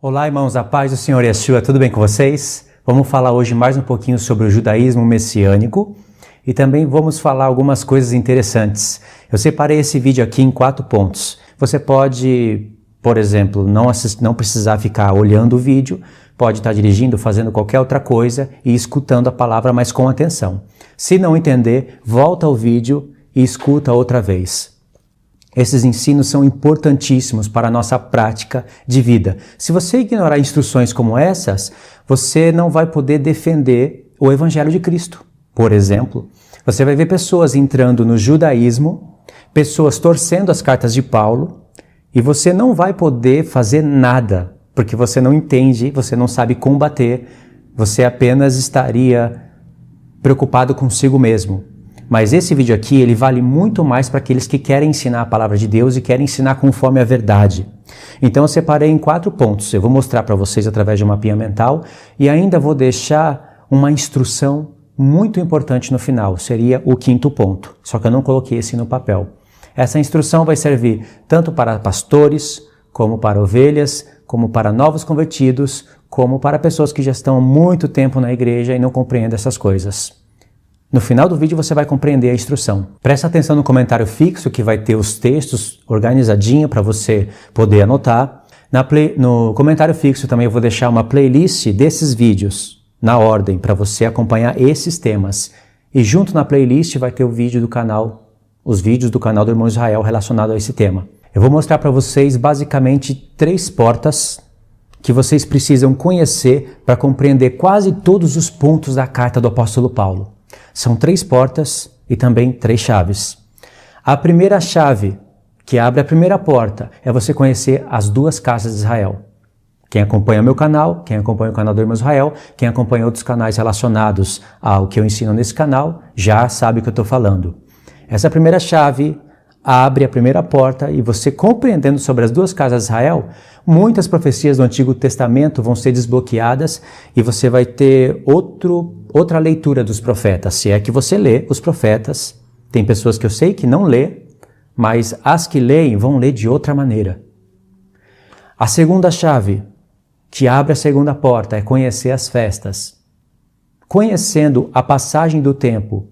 Olá, irmãos, a paz do Senhor Yeshua, tudo bem com vocês? Vamos falar hoje mais um pouquinho sobre o judaísmo messiânico e também vamos falar algumas coisas interessantes. Eu separei esse vídeo aqui em 4 pontos. Você pode, por exemplo, não precisar ficar olhando o vídeo, pode estar dirigindo, fazendo qualquer outra coisa e escutando a palavra, mas com atenção. Se não entender, volta ao vídeo e escuta outra vez. Esses ensinos são importantíssimos para a nossa prática de vida. Se você ignorar instruções como essas, você não vai poder defender o Evangelho de Cristo. Por exemplo, você vai ver pessoas entrando no judaísmo, pessoas torcendo as cartas de Paulo, e você não vai poder fazer nada, porque você não entende, você não sabe combater, você apenas estaria preocupado consigo mesmo. Mas esse vídeo aqui, ele vale muito mais para aqueles que querem ensinar a palavra de Deus e querem ensinar conforme a verdade. Então eu separei em 4 pontos. Eu vou mostrar para vocês através de um mapinha mental e ainda vou deixar uma instrução muito importante no final. Seria o 5º ponto. Só que eu não coloquei esse no papel. Essa instrução vai servir tanto para pastores, como para ovelhas, como para novos convertidos, como para pessoas que já estão há muito tempo na igreja e não compreendem essas coisas. No final do vídeo você vai compreender a instrução. Presta atenção no comentário fixo que vai ter os textos organizadinho para você poder anotar. No comentário fixo também eu vou deixar uma playlist desses vídeos na ordem para você acompanhar esses temas. E junto na playlist vai ter o vídeo do canal, os vídeos do canal do Irmão Israel relacionado a esse tema. Eu vou mostrar para vocês basicamente 3 portas que vocês precisam conhecer para compreender quase todos os pontos da carta do apóstolo Paulo. São 3 portas e também 3 chaves. A primeira chave, que abre a primeira porta, é você conhecer as 2 casas de Israel. Quem acompanha meu canal, quem acompanha o canal do Irmão Israel, quem acompanha outros canais relacionados ao que eu ensino nesse canal, já sabe o que eu estou falando. Essa primeira chave abre a primeira porta e você compreendendo sobre as 2 casas de Israel, muitas profecias do Antigo Testamento vão ser desbloqueadas e você vai ter outra leitura dos profetas. Se é que você lê os profetas, tem pessoas que eu sei que não lê, mas as que leem vão ler de outra maneira. A segunda chave, que abre a segunda porta, é conhecer as festas. Conhecendo a passagem do tempo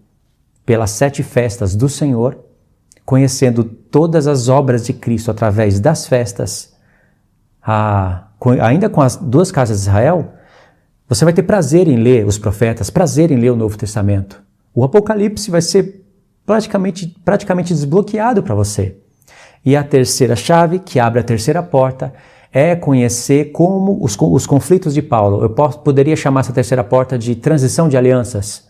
pelas 7 festas do Senhor, conhecendo todas as obras de Cristo através das festas, ainda com as 2 casas de Israel, você vai ter prazer em ler os profetas, prazer em ler o Novo Testamento. O Apocalipse vai ser praticamente desbloqueado para você. E a terceira chave, que abre a terceira porta, é conhecer como os conflitos de Paulo. Eu poderia chamar essa terceira porta de transição de alianças,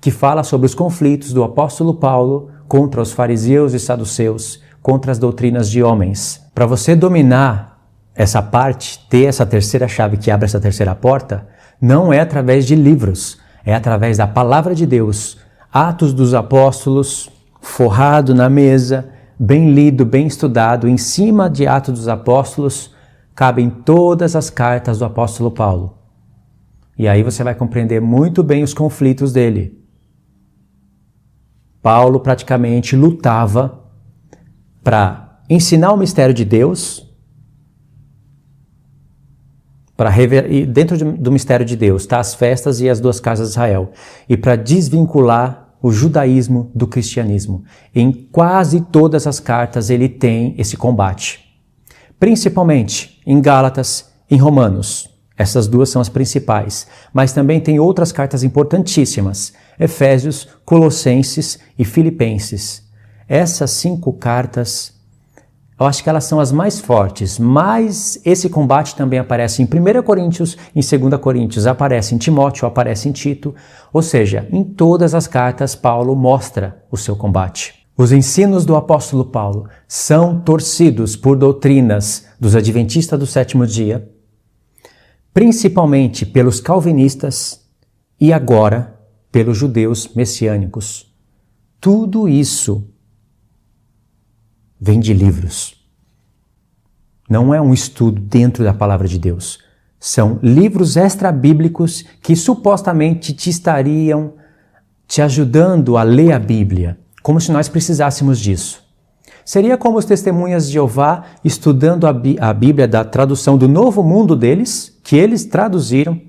que fala sobre os conflitos do apóstolo Paulo contra os fariseus e saduceus, contra as doutrinas de homens. Para você dominar essa parte, ter essa terceira chave que abre essa terceira porta, não é através de livros, é através da palavra de Deus. Atos dos Apóstolos, forrado na mesa, bem lido, bem estudado, em cima de Atos dos Apóstolos, cabem todas as cartas do apóstolo Paulo. E aí você vai compreender muito bem os conflitos dele. Paulo praticamente lutava para ensinar o mistério de Deus, e dentro do mistério de Deus está as festas e as 2 casas de Israel, e para desvincular o judaísmo do cristianismo. Em quase todas as cartas ele tem esse combate, principalmente em Gálatas, em Romanos. Essas 2 são as principais, mas também tem outras cartas importantíssimas, Efésios, Colossenses e Filipenses. Essas 5 cartas, eu acho que elas são as mais fortes, mas esse combate também aparece em 1 Coríntios, em 2 Coríntios, aparece em Timóteo, aparece em Tito, ou seja, em todas as cartas Paulo mostra o seu combate. Os ensinos do apóstolo Paulo são torcidos por doutrinas dos adventistas do 7º dia, principalmente pelos calvinistas e agora pelos judeus messiânicos. Tudo isso vem de livros. Não é um estudo dentro da palavra de Deus. São livros extra-bíblicos que supostamente te estariam te ajudando a ler a Bíblia, como se nós precisássemos disso. Seria como os testemunhas de Jeová estudando a Bíblia da tradução do Novo Mundo deles, que eles traduziram,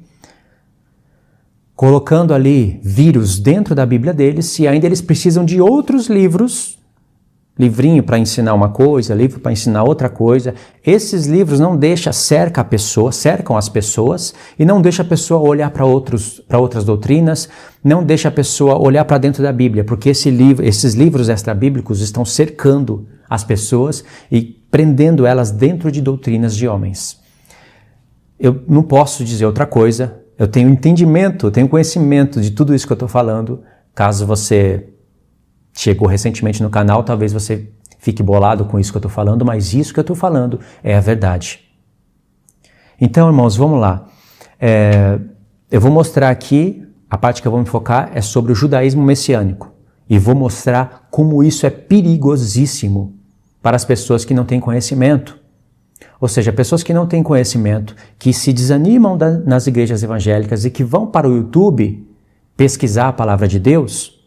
colocando ali vírus dentro da Bíblia deles, e ainda eles precisam de outros livros, livrinho para ensinar uma coisa, livro para ensinar outra coisa. Esses livros não cercam as pessoas e não deixam a pessoa olhar para outras doutrinas, não deixa a pessoa olhar para dentro da Bíblia, porque esses livros extra-bíblicos estão cercando as pessoas e prendendo elas dentro de doutrinas de homens. Eu não posso dizer outra coisa, eu tenho entendimento, eu tenho conhecimento de tudo isso que eu estou falando. Caso você chegou recentemente no canal, talvez você fique bolado com isso que eu estou falando, mas isso que eu estou falando é a verdade. Então, irmãos, vamos lá. Eu vou mostrar aqui, a parte que eu vou me focar é sobre o judaísmo messiânico. E vou mostrar como isso é perigosíssimo para as pessoas que não têm conhecimento. Ou seja, pessoas que não têm conhecimento, que se desanimam nas igrejas evangélicas e que vão para o YouTube pesquisar a palavra de Deus,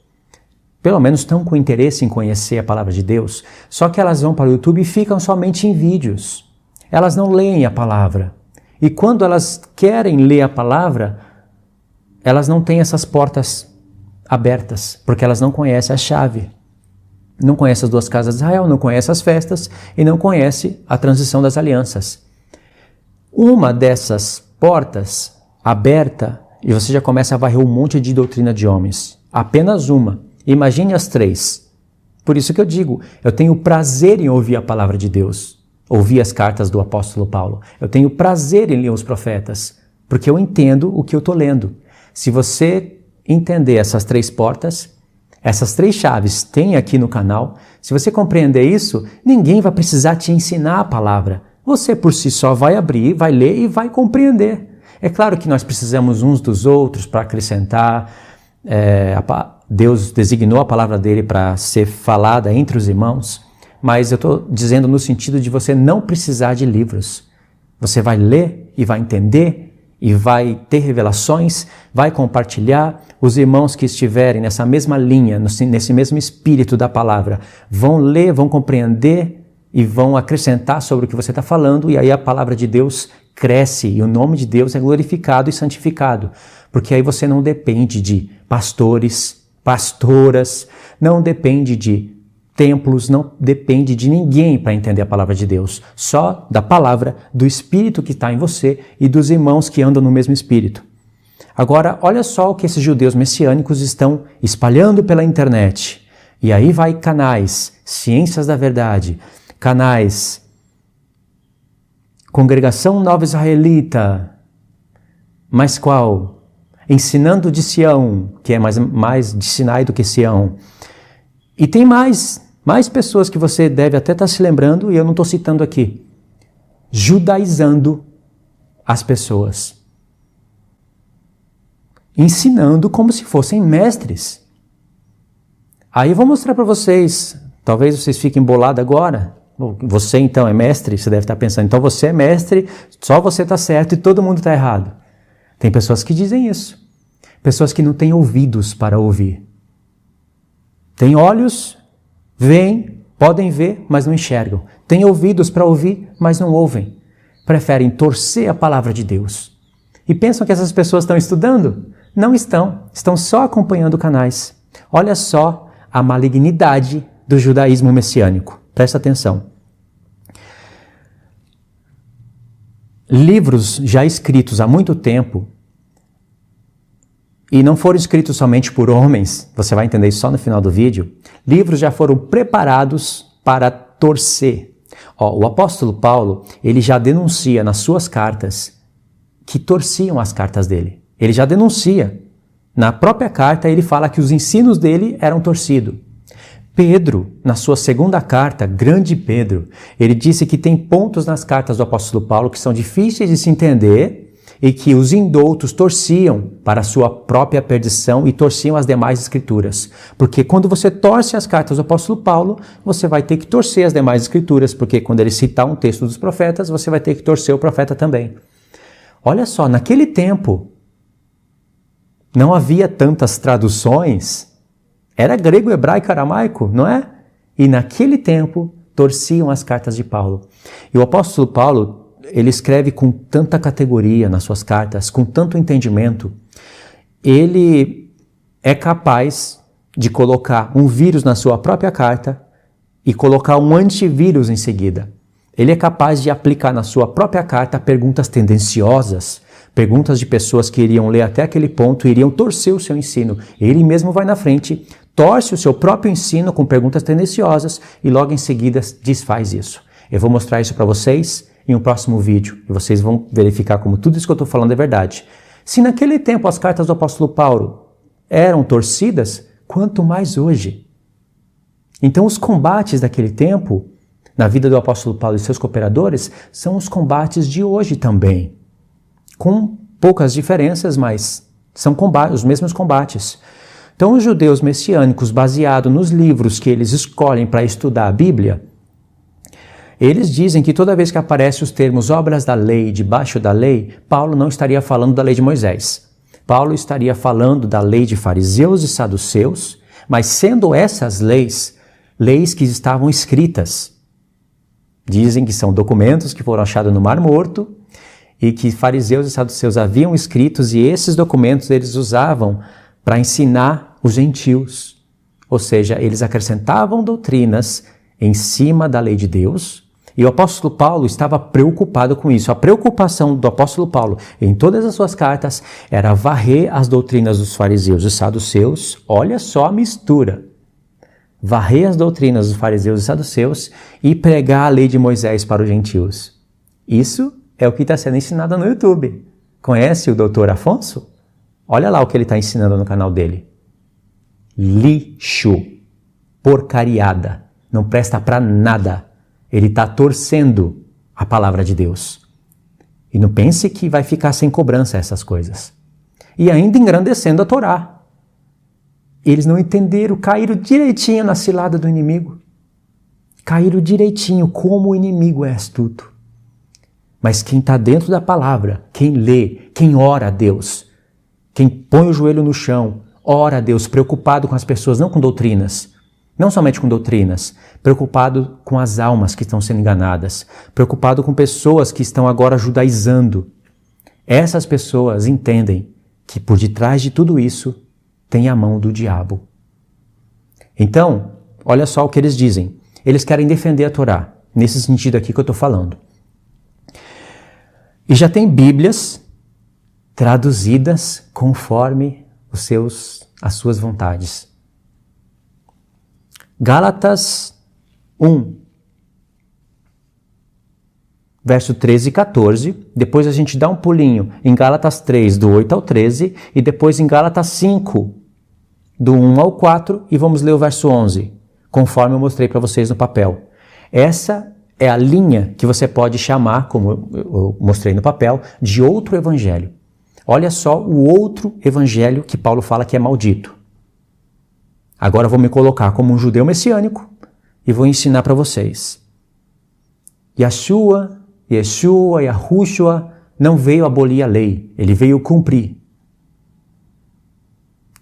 pelo menos estão com interesse em conhecer a palavra de Deus, só que elas vão para o YouTube e ficam somente em vídeos. Elas não leem a palavra. E quando elas querem ler a palavra, elas não têm essas portas abertas, porque elas não conhecem a chave. Não conhecem as duas casas de Israel, não conhecem as festas e não conhecem a transição das alianças. Uma dessas portas aberta, e você já começa a varrer um monte de doutrina de homens. Apenas uma. Imagine as três. Por isso que eu digo, eu tenho prazer em ouvir a palavra de Deus, ouvir as cartas do apóstolo Paulo. Eu tenho prazer em ler os profetas, porque eu entendo o que eu estou lendo. Se você entender essas três portas, essas três chaves tem aqui no canal, se você compreender isso, ninguém vai precisar te ensinar a palavra. Você por si só vai abrir, vai ler e vai compreender. É claro que nós precisamos uns dos outros para acrescentar. Deus designou a palavra dele para ser falada entre os irmãos, mas eu estou dizendo no sentido de você não precisar de livros. Você vai ler e vai entender e vai ter revelações, vai compartilhar. Os irmãos que estiverem nessa mesma linha, nesse mesmo espírito da palavra, vão ler, vão compreender e vão acrescentar sobre o que você está falando, e aí a palavra de Deus cresce e o nome de Deus é glorificado e santificado, porque aí você não depende de pastores, pastoras, não depende de templos, não depende de ninguém para entender a palavra de Deus, só da palavra, do Espírito que está em você e dos irmãos que andam no mesmo Espírito. Agora, olha só o que esses judeus messiânicos estão espalhando pela internet. E aí vai canais, Ciências da Verdade, canais, Congregação Nova Israelita, mas qual? Ensinando de Sião, que é mais de Sinai do que Sião. E tem mais pessoas que você deve até estar se lembrando, e eu não estou citando aqui. Judaizando as pessoas. Ensinando como se fossem mestres. Aí eu vou mostrar para vocês, talvez vocês fiquem bolados agora. Você então é mestre? Você deve estar pensando, então você é mestre, só você está certo e todo mundo está errado. Tem pessoas que dizem isso. Pessoas que não têm ouvidos para ouvir. Tem olhos, veem, podem ver, mas não enxergam. Tem ouvidos para ouvir, mas não ouvem. Preferem torcer a palavra de Deus. E pensam que essas pessoas estão estudando? Não estão. Estão só acompanhando canais. Olha só a malignidade do judaísmo messiânico. Presta atenção. Livros já escritos há muito tempo, e não foram escritos somente por homens, você vai entender isso só no final do vídeo, livros já foram preparados para torcer. O apóstolo Paulo, ele já denuncia nas suas cartas que torciam as cartas dele. Ele já denuncia. Na própria carta, ele fala que os ensinos dele eram torcidos. Pedro, na sua segunda carta, grande Pedro, ele disse que tem pontos nas cartas do apóstolo Paulo que são difíceis de se entender e que os indoutos torciam para a sua própria perdição e torciam as demais escrituras. Porque quando você torce as cartas do apóstolo Paulo, você vai ter que torcer as demais escrituras, porque quando ele citar um texto dos profetas, você vai ter que torcer o profeta também. Olha só, naquele tempo, não havia tantas traduções, era grego, hebraico, aramaico, não é? E naquele tempo, torciam as cartas de Paulo. E o apóstolo Paulo, ele escreve com tanta categoria nas suas cartas, com tanto entendimento, ele é capaz de colocar um vírus na sua própria carta e colocar um antivírus em seguida. Ele é capaz de aplicar na sua própria carta perguntas tendenciosas, perguntas de pessoas que iriam ler até aquele ponto e iriam torcer o seu ensino. Ele mesmo vai na frente, torce o seu próprio ensino com perguntas tendenciosas e logo em seguida desfaz isso. Eu vou mostrar isso para vocês em um próximo vídeo e vocês vão verificar como tudo isso que eu estou falando é verdade. Se naquele tempo as cartas do apóstolo Paulo eram torcidas, quanto mais hoje. Então os combates daquele tempo, na vida do apóstolo Paulo e seus cooperadores, são os combates de hoje também. Com poucas diferenças, mas são os mesmos combates. Então os judeus messiânicos, baseados nos livros que eles escolhem para estudar a Bíblia, eles dizem que toda vez que aparecem os termos obras da lei, debaixo da lei, Paulo não estaria falando da lei de Moisés. Paulo estaria falando da lei de fariseus e saduceus, mas sendo essas leis que estavam escritas. Dizem que são documentos que foram achados no Mar Morto e que fariseus e saduceus haviam escritos e esses documentos eles usavam para ensinar os gentios. Ou seja, eles acrescentavam doutrinas em cima da lei de Deus e o apóstolo Paulo estava preocupado com isso. A preocupação do apóstolo Paulo em todas as suas cartas era varrer as doutrinas dos fariseus e saduceus. Olha só a mistura. Varrer as doutrinas dos fariseus e saduceus e pregar a lei de Moisés para os gentios. Isso é o que está sendo ensinado no YouTube. Conhece o doutor Afonso? Olha lá o que ele está ensinando no canal dele. Lixo. Porcariada. Não presta para nada. Ele está torcendo a palavra de Deus. E não pense que vai ficar sem cobrança essas coisas. E ainda engrandecendo a Torá. Eles não entenderam, caíram direitinho na cilada do inimigo. Caíram direitinho como o inimigo é astuto. Mas quem está dentro da palavra, quem lê, quem ora a Deus, quem põe o joelho no chão, ora a Deus, preocupado com as pessoas, não com doutrinas, não somente com doutrinas, preocupado com as almas que estão sendo enganadas, preocupado com pessoas que estão agora judaizando. Essas pessoas entendem que por detrás de tudo isso tem a mão do diabo. Então, olha só o que eles dizem. Eles querem defender a Torá, nesse sentido aqui que eu estou falando. E já tem Bíblias traduzidas conforme as suas vontades. Gálatas 1, verso 13 e 14, depois a gente dá um pulinho em Gálatas 3, do 8 ao 13, e depois em Gálatas 5, do 1 ao 4, e vamos ler o verso 11, conforme eu mostrei para vocês no papel. Essa é a linha que você pode chamar, como eu mostrei no papel, de outro evangelho. Olha só o outro evangelho que Paulo fala que é maldito. Agora eu vou me colocar como um judeu messiânico e vou ensinar para vocês. Yeshua não veio abolir a lei, ele veio cumprir.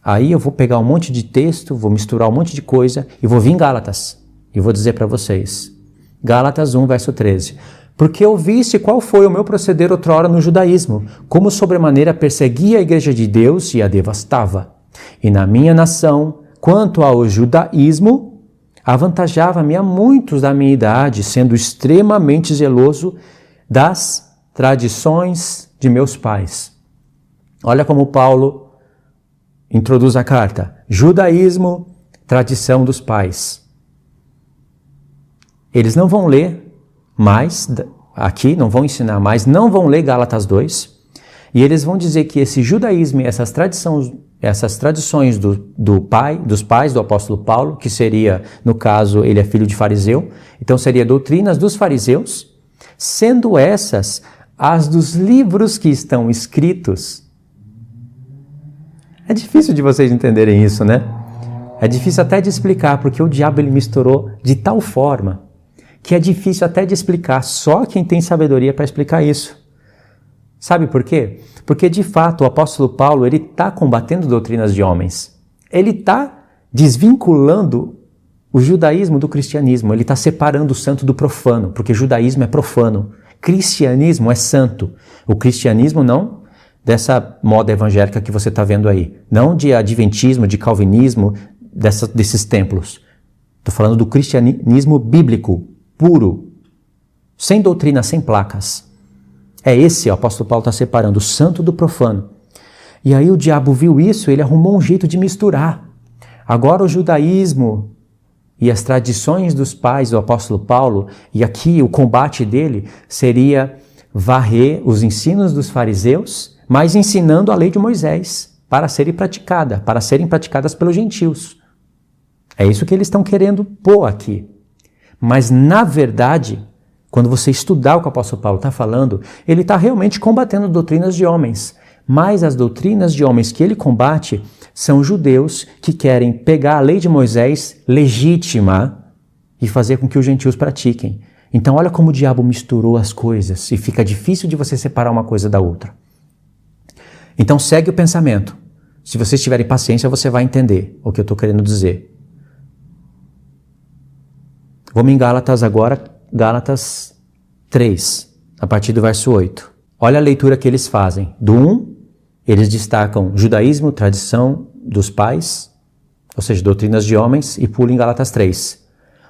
Aí eu vou pegar um monte de texto, vou misturar um monte de coisa e vou vir em Gálatas e vou dizer para vocês. Gálatas 1, verso 13. Porque ouviste qual foi o meu proceder outrora no judaísmo, como sobremaneira perseguia a igreja de Deus e a devastava. E na minha nação, quanto ao judaísmo, avantajava-me a muitos da minha idade, sendo extremamente zeloso das tradições de meus pais. Olha como Paulo introduz a carta. Judaísmo, tradição dos pais. Eles não vão ler mais, aqui não vão ensinar mais, não vão ler Gálatas 2, e eles vão dizer que esse judaísmo e essas tradições dos pais do apóstolo Paulo, que seria, no caso, ele é filho de fariseu, então seria doutrinas dos fariseus, sendo essas as dos livros que estão escritos. É difícil de vocês entenderem isso, né? É difícil até de explicar, porque o diabo ele misturou de tal forma que é difícil até de explicar, só quem tem sabedoria para explicar isso. Sabe por quê? Porque, de fato, o apóstolo Paulo ele está combatendo doutrinas de homens. Ele está desvinculando o judaísmo do cristianismo, ele está separando o santo do profano, porque judaísmo é profano, cristianismo é santo. O cristianismo não dessa moda evangélica que você está vendo aí, não de adventismo, de calvinismo, desses templos. Estou falando do cristianismo bíblico, puro, sem doutrina, sem placas. É esse, o apóstolo Paulo está separando o santo do profano. E aí o diabo viu isso, ele arrumou um jeito de misturar. Agora o judaísmo e as tradições dos pais do apóstolo Paulo, e aqui o combate dele seria varrer os ensinos dos fariseus, mas ensinando a lei de Moisés para serem praticadas pelos gentios. É isso que eles estão querendo pôr aqui. Mas, na verdade, quando você estudar o que o apóstolo Paulo está falando, ele está realmente combatendo doutrinas de homens. Mas as doutrinas de homens que ele combate são judeus que querem pegar a lei de Moisés legítima e fazer com que os gentios pratiquem. Então olha como o diabo misturou as coisas e fica difícil de você separar uma coisa da outra. Então segue o pensamento. Se vocês tiverem paciência, você vai entender o que eu estou querendo dizer. Vamos em Gálatas agora, Gálatas 3, a partir do verso 8. Olha a leitura que eles fazem. Do 1, eles destacam judaísmo, tradição dos pais, ou seja, doutrinas de homens, e pulam em Gálatas 3.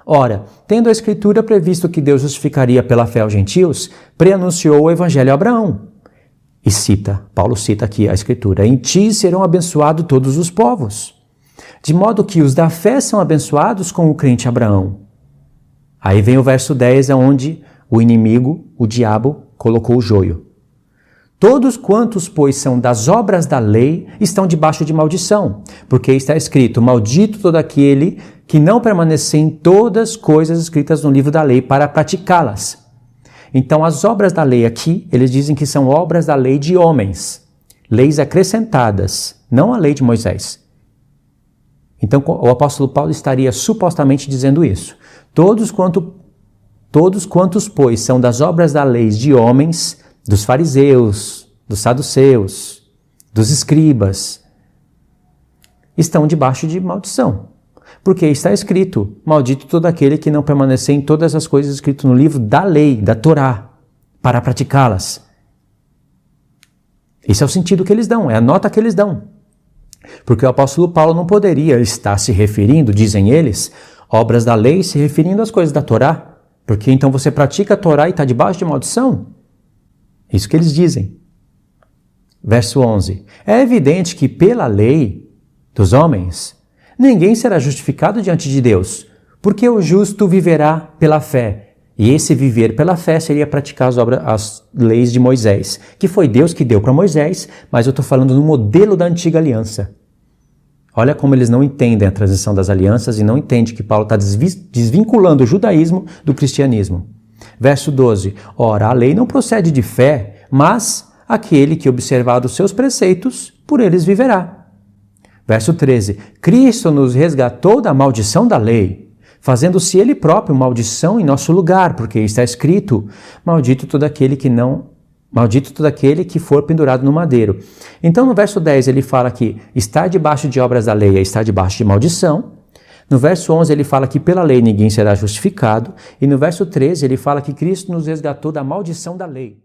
Ora, tendo a Escritura previsto que Deus justificaria pela fé aos gentios, preanunciou o Evangelho a Abraão. E Paulo cita aqui a Escritura, em ti serão abençoados todos os povos. De modo que os da fé são abençoados com o crente Abraão. Aí vem o verso 10, onde o inimigo, o diabo, colocou o joio. Todos quantos, pois, são das obras da lei, estão debaixo de maldição, porque está escrito, maldito todo aquele que não permanecer em todas as coisas escritas no livro da lei para praticá-las. Então, as obras da lei aqui, eles dizem que são obras da lei de homens, leis acrescentadas, não a lei de Moisés. Então, o apóstolo Paulo estaria supostamente dizendo isso. Todos quantos, pois, são das obras da lei de homens, dos fariseus, dos saduceus, dos escribas, estão debaixo de maldição. Porque está escrito, maldito todo aquele que não permanecer em todas as coisas escritas no livro da lei, da Torá, para praticá-las. Esse é o sentido que eles dão, é a nota que eles dão. Porque o apóstolo Paulo não poderia estar se referindo, dizem eles, obras da lei se referindo às coisas da Torá. Porque então você pratica a Torá e está debaixo de maldição? Isso que eles dizem. Verso 11. É evidente que pela lei dos homens, ninguém será justificado diante de Deus, porque o justo viverá pela fé. E esse viver pela fé seria praticar as leis de Moisés, que foi Deus que deu para Moisés, mas eu estou falando no modelo da antiga aliança. Olha como eles não entendem a transição das alianças e não entendem que Paulo está desvinculando o judaísmo do cristianismo. Verso 12. Ora, a lei não procede de fé, mas aquele que observar os seus preceitos, por eles viverá. Verso 13. Cristo nos resgatou da maldição da lei, fazendo-se ele próprio maldição em nosso lugar, porque está escrito, maldito todo aquele que for pendurado no madeiro. Então no verso 10 ele fala que estar debaixo de obras da lei é estar debaixo de maldição. No verso 11 ele fala que pela lei ninguém será justificado. E no verso 13 ele fala que Cristo nos resgatou da maldição da lei.